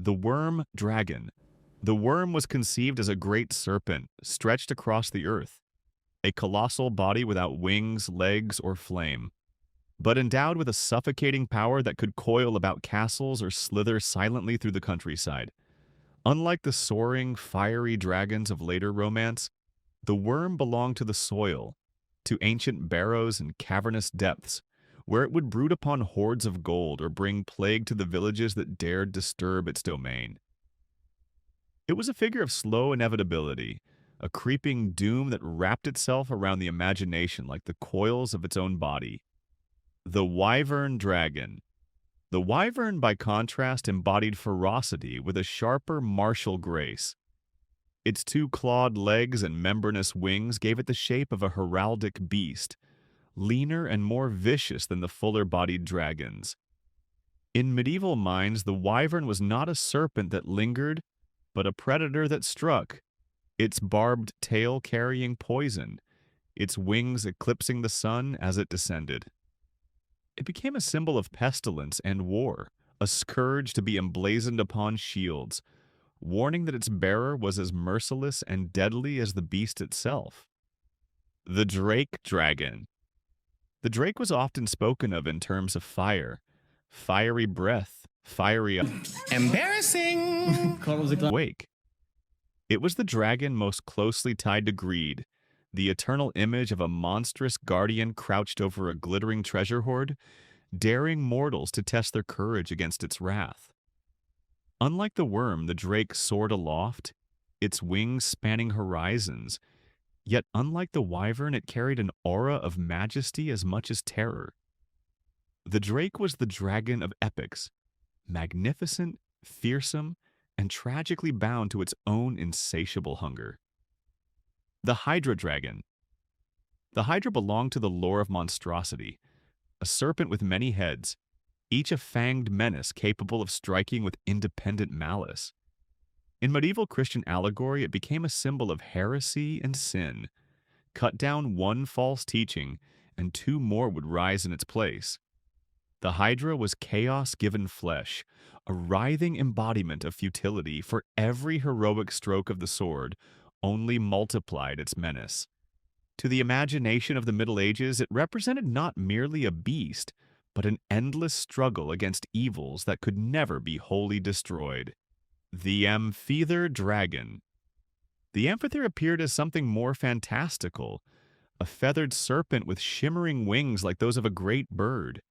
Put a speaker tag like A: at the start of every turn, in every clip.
A: The worm dragon. The worm was conceived as a great serpent stretched across the earth, a colossal body without wings, legs, or flame, but endowed with a suffocating power that could coil about castles or slither silently through the countryside. Unlike the soaring, fiery dragons of later romance, the worm belonged to the soil, to ancient barrows and cavernous depths, where it would brood upon hoards of gold or bring plague to the villages that dared disturb its domain. It was a figure of slow inevitability, a creeping doom that wrapped itself around the imagination like the coils of its own body. The wyvern dragon. The wyvern, by contrast, embodied ferocity with a sharper martial grace. Its two clawed legs and membranous wings gave it the shape of a heraldic beast, leaner and more vicious than the fuller-bodied dragons. In medieval minds, the wyvern was not a serpent that lingered, but a predator that struck, its barbed tail carrying poison, its wings eclipsing the sun as it descended. It became a symbol of pestilence and war, a scourge to be emblazoned upon shields, warning that its bearer was as merciless and deadly as the beast itself. The drake dragon. The drake was often spoken of in terms of fire, fiery breath, fiery
B: Embarrassing!
A: wake. It was the dragon most closely tied to greed, the eternal image of a monstrous guardian crouched over a glittering treasure hoard, daring mortals to test their courage against its wrath. Unlike the worm, the drake soared aloft, its wings spanning horizons, yet unlike the wyvern, it carried an aura of majesty as much as terror. The drake was the dragon of epics, magnificent, fearsome, and tragically bound to its own insatiable hunger. The hydra dragon. The hydra belonged to the lore of monstrosity, a serpent with many heads, each a fanged menace capable of striking with independent malice. In medieval Christian allegory, it became a symbol of heresy and sin. Cut down one false teaching, and two more would rise in its place. The hydra was chaos given flesh, a writhing embodiment of futility, for every heroic stroke of the sword only multiplied its menace. To the imagination of the Middle Ages, it represented not merely a beast, but an endless struggle against evils that could never be wholly destroyed. The amphithere dragon. The amphithere appeared as something more fantastical, a feathered serpent with shimmering wings like those of a great bird.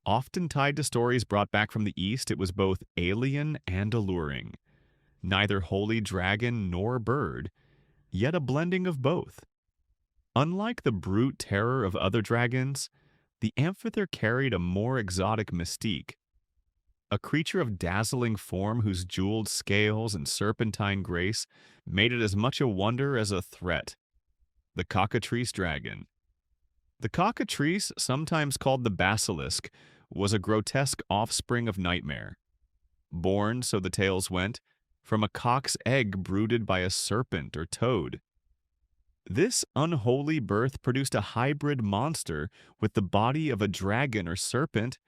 A: Often tied to stories brought back from the East, it was both alien and alluring. Neither holy dragon nor bird, yet a blending of both. Unlike the brute terror of other dragons, the amphithere carried a more exotic mystique. A creature of dazzling form whose jeweled scales and serpentine grace made it as much a wonder as a threat. The cockatrice dragon. The cockatrice, sometimes called the basilisk, was a grotesque offspring of nightmare. Born, so the tales went, from a cock's egg brooded by a serpent or toad. This unholy birth produced a hybrid monster with the body of a dragon or serpent,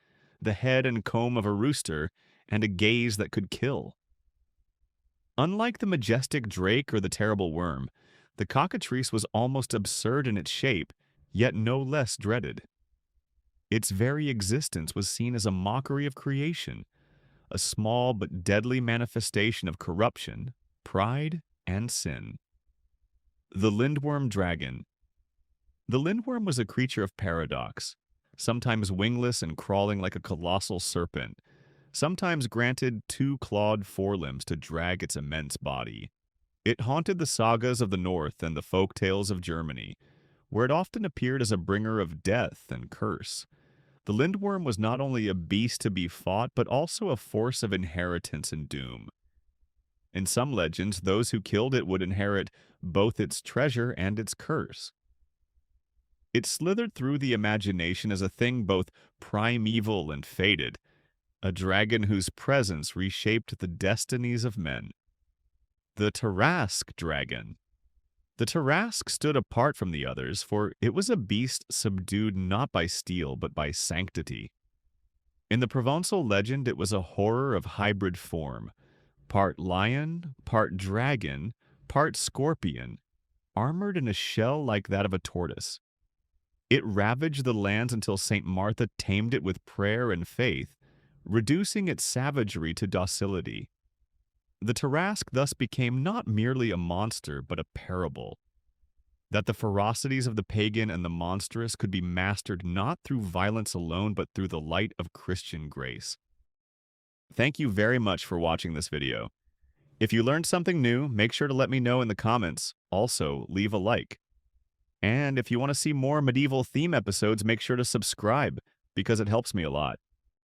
A: the head and comb of a rooster, and a gaze that could kill. Unlike the majestic drake or the terrible worm, the cockatrice was almost absurd in its shape, yet no less dreaded. Its very existence was seen as a mockery of creation, a small but deadly manifestation of corruption, pride, and sin. The lindworm dragon. The lindworm was a creature of paradox, sometimes wingless and crawling like a colossal serpent, sometimes granted two clawed forelimbs to drag its immense body. It haunted the sagas of the North and the folk tales of Germany, where it often appeared as a bringer of death and curse. The lindworm was not only a beast to be fought, but also a force of inheritance and doom. In some legends, those who killed it would inherit both its treasure and its curse. It slithered through the imagination as a thing both primeval and fated, a dragon whose presence reshaped the destinies of men. The terrasque dragon. The terrasque stood apart from the others, for it was a beast subdued not by steel but by sanctity. In the Provençal legend, it was a horror of hybrid form, part lion, part dragon, part scorpion, armored in a shell like that of a tortoise. It ravaged the lands until St. Martha tamed it with prayer and faith, reducing its savagery to docility. The terrasque thus became not merely a monster, but a parable, that the ferocities of the pagan and the monstrous could be mastered not through violence alone, but through the light of Christian grace. Thank you very much for watching this video. If you learned something new, make sure to let me know in the comments. Also, leave a like. And if you want to see more medieval theme episodes, make sure to subscribe, because it helps me a lot.